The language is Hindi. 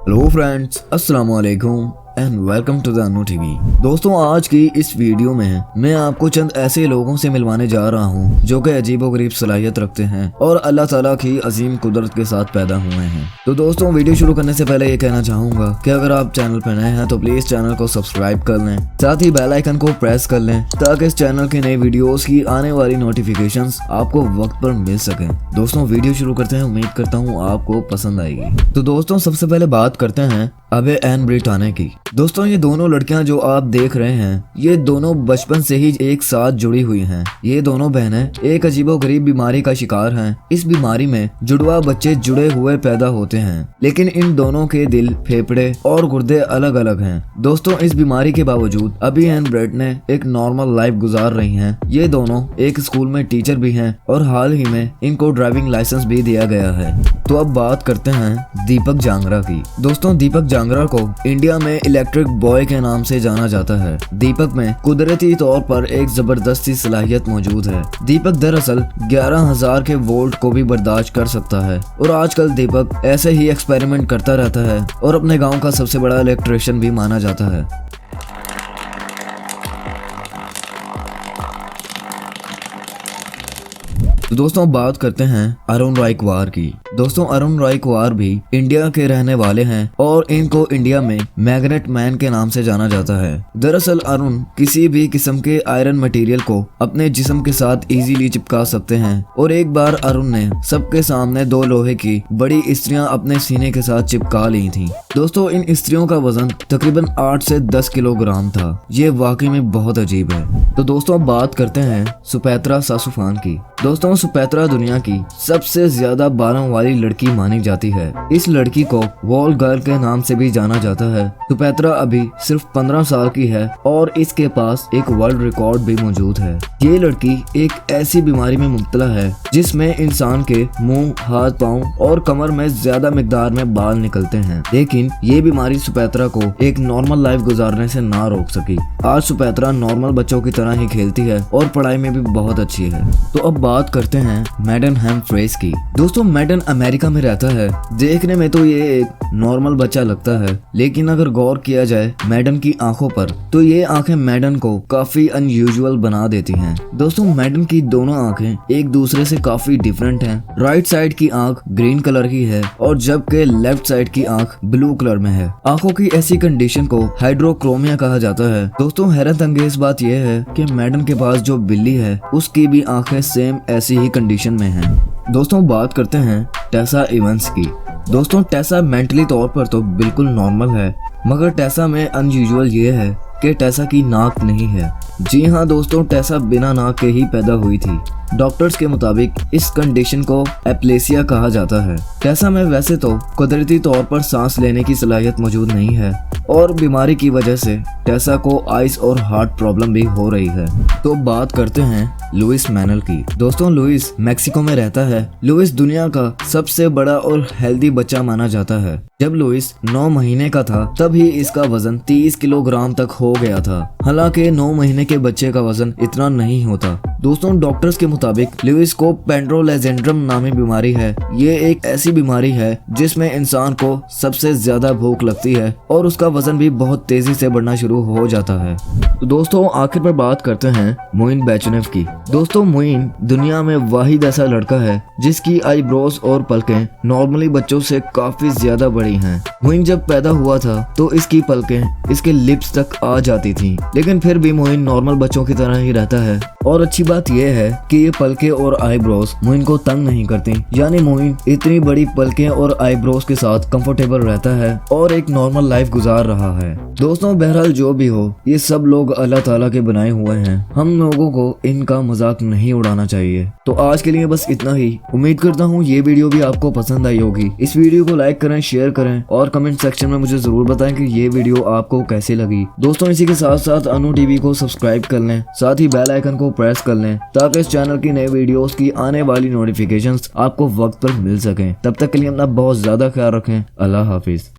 हेलो फ्रेंड्स, अस्सलाम वालेकुम and welcome to the Anu TV. दोस्तों, आज की इस वीडियो में मैं आपको चंद ऐसे लोगों से मिलवाने जा रहा हूं जो कि अजीबोगरीब सलाहियत रखते हैं और अल्लाह ताला की अजीम कुदरत के साथ पैदा हुए हैं। तो दोस्तों, वीडियो शुरू करने से पहले ये कहना चाहूंगा कि अगर आप चैनल पर नए हैं तो प्लीज चैनल को सब्सक्राइब कर लें, साथ ही बेल आइकन को प्रेस कर लें ताकि इस चैनल की नई वीडियोस की आने वाली नोटिफिकेशंस आपको वक्त पर मिल सकें। दोस्तों, वीडियो शुरू करते हैं। उम्मीद करता हूँ आपको पसंद आएगी। तो दोस्तों, सबसे पहले बात करते हैं अबे एंड ब्रिटाने की। दोस्तों, ये दोनों लड़कियां जो आप देख रहे हैं, ये दोनों बचपन से ही एक साथ जुड़ी हुई हैं। ये दोनों बहनें एक अजीबोगरीब बीमारी का शिकार हैं। इस बीमारी में जुड़वा बच्चे जुड़े हुए पैदा होते हैं, लेकिन इन दोनों के दिल, फेफड़े और गुर्दे अलग अलग हैं। दोस्तों, इस बीमारी के बावजूद अबी एंड ब्रिटने एक नॉर्मल लाइफ गुजार रही हैं। ये दोनों एक स्कूल में टीचर भी हैं और हाल ही में इनको ड्राइविंग लाइसेंस भी दिया गया है। तो अब बात करते हैं दीपक जांगरा की। दोस्तों, दीपक जांगरा को इंडिया में इलेक्ट्रिक बॉय के नाम से जाना जाता है। दीपक में कुदरती तौर पर एक जबरदस्ती सलाहियत मौजूद है। दीपक दरअसल 11,000 के वोल्ट को भी बर्दाश्त कर सकता है और आजकल दीपक ऐसे ही एक्सपेरिमेंट करता रहता है और अपने गांव का सबसे बड़ा इलेक्ट्रिशियन भी माना जाता है। तो दोस्तों, बात करते हैं अरुण राय कुमार की। दोस्तों, अरुण राय कुमार भी इंडिया के रहने वाले हैं और इनको इंडिया में मैग्नेट मैन के नाम से जाना जाता है। दरअसल अरुण किसी भी किस्म के आयरन मटेरियल को अपने जिस्म के साथ इजीली चिपका सकते हैं और एक बार अरुण ने सबके सामने 2 लोहे की बड़ी इस्त्रियां अपने सीने के साथ चिपका ली थी। दोस्तों, इन इस्त्रियों का वजन तकरीबन 8 से 10 किलोग्राम था। ये वाकई में बहुत अजीब है। तो दोस्तों, अब बात करते हैं सुपैत्रा सासुफान की। दोस्तों, सुपैत्रा दुनिया की सबसे ज्यादा बालों वाली लड़की मानी जाती है। इस लड़की को वॉल गर्ल के नाम से भी जाना जाता है। सुपैत्रा अभी सिर्फ 15 साल की है और इसके पास एक वर्ल्ड रिकॉर्ड भी मौजूद है। ये लड़की एक ऐसी बीमारी में मुब्तला है जिसमें इंसान के मुंह, हाथ, पाँव और कमर में ज्यादा मिकदार में बाल निकलते हैं, लेकिन ये बीमारी सुपैत्रा को एक नॉर्मल लाइफ गुजारने से ना रोक सकी। आज सुपैत्रा नॉर्मल बच्चों की तरह ही खेलती है और पढ़ाई में भी बहुत अच्छी है। तो अब बात करते हैं मैडन हैम्फ्रेस की। दोस्तों, मैडन अमेरिका में रहता है। देखने में तो ये एक नॉर्मल बच्चा लगता है, लेकिन अगर गौर किया जाए मैडन की आंखों पर तो ये आंखें मैडन को काफी अनयूजुअल बना देती हैं। दोस्तों, मैडन की दोनों आंखें एक दूसरे से काफी डिफरेंट हैं। राइट साइड की आंख ग्रीन कलर की है और जबकि लेफ्ट साइड की आंख ब्लू कलर में है। आंखों की ऐसी कंडीशन को हाइड्रोक्रोमिया कहा जाता है। दोस्तों, हैरत अंगेज बात यह है कि मैडन के पास जो बिल्ली है उसकी भी आंखें सेम ऐसी ही कंडीशन में हैं। दोस्तों, बात करते हैं टेसा इवेंस की। दोस्तों, टेसा मेंटली तौर पर तो बिल्कुल नॉर्मल है, मगर टेसा में अनयूजुअल ये है कि टेसा की नाक नहीं है। जी हाँ दोस्तों, टेसा बिना नाक के ही पैदा हुई थी। डॉक्टर्स के मुताबिक इस कंडीशन को एप्लेसिया कहा जाता है। टेसा में वैसे तो कुदरती तौर पर सांस लेने की सलाहियत मौजूद नहीं है और बीमारी की वजह से टेसा को आइस और हार्ट प्रॉब्लम भी हो रही है। तो बात करते हैं लुइस मैनल की। दोस्तों, लुइस मैक्सिको में रहता है। लुइस दुनिया का सबसे बड़ा और हेल्दी बच्चा माना जाता है। जब लुइस 9 महीने का था तब ही इसका वजन 30 किलोग्राम तक हो गया था। हालांकि 9 महीने के बच्चे का वजन इतना नहीं होता। दोस्तों, डॉक्टर्स के मुताबिक लुइस को पेंड्रोलेजेंड्रम नामी बीमारी है। ये एक ऐसी बीमारी है जिसमें इंसान को सबसे ज्यादा भूख लगती है और उसका वजन भी बहुत तेजी से बढ़ना शुरू हो जाता है। तो दोस्तों, आखिर पर बात करते हैं मोइन बेचनेव की। दोस्तों, मोइन दुनिया में वाहिद ऐसा लड़का है जिसकी आईब्रोज और पलकें नॉर्मली बच्चों से काफी ज्यादा बड़ी हैं। मोइन जब पैदा हुआ था तो इसकी पलकें इसके लिप्स तक आ जाती थी, लेकिन फिर भी मोइन नॉर्मल बच्चों की तरह ही रहता है। और अच्छी बात यह है कि ये पलकें और आईब्रोज मोइन को तंग नहीं करती, यानी मोइन इतनी बड़ी पलकें और आईब्रोज के साथ कंफर्टेबल रहता है और एक नॉर्मल लाइफ गुजार रहा है। दोस्तों, बहरहाल जो भी हो, ये सब लोग अल्लाह ताला के बनाए हुए हैं। हम लोगों को इनका मजाक नहीं उड़ाना चाहिए। तो आज के लिए बस इतना ही। उम्मीद करता हूँ ये वीडियो भी आपको पसंद आई होगी। इस वीडियो को लाइक करें, शेयर करें और कमेंट सेक्शन में मुझे जरूर बताएं कि ये वीडियो आपको कैसी लगी। दोस्तों, इसी के साथ साथ अनु टीवी को सब्सक्राइब कर लें, साथ ही बेल आइकन को प्रेस कर लें ताकि इस चैनल की नए वीडियोस की आने वाली नोटिफिकेशंस आपको वक्त पर मिल सकें। तब तक के लिए अपना बहुत ज्यादा ख्याल रखें। अल्लाह हाफिज।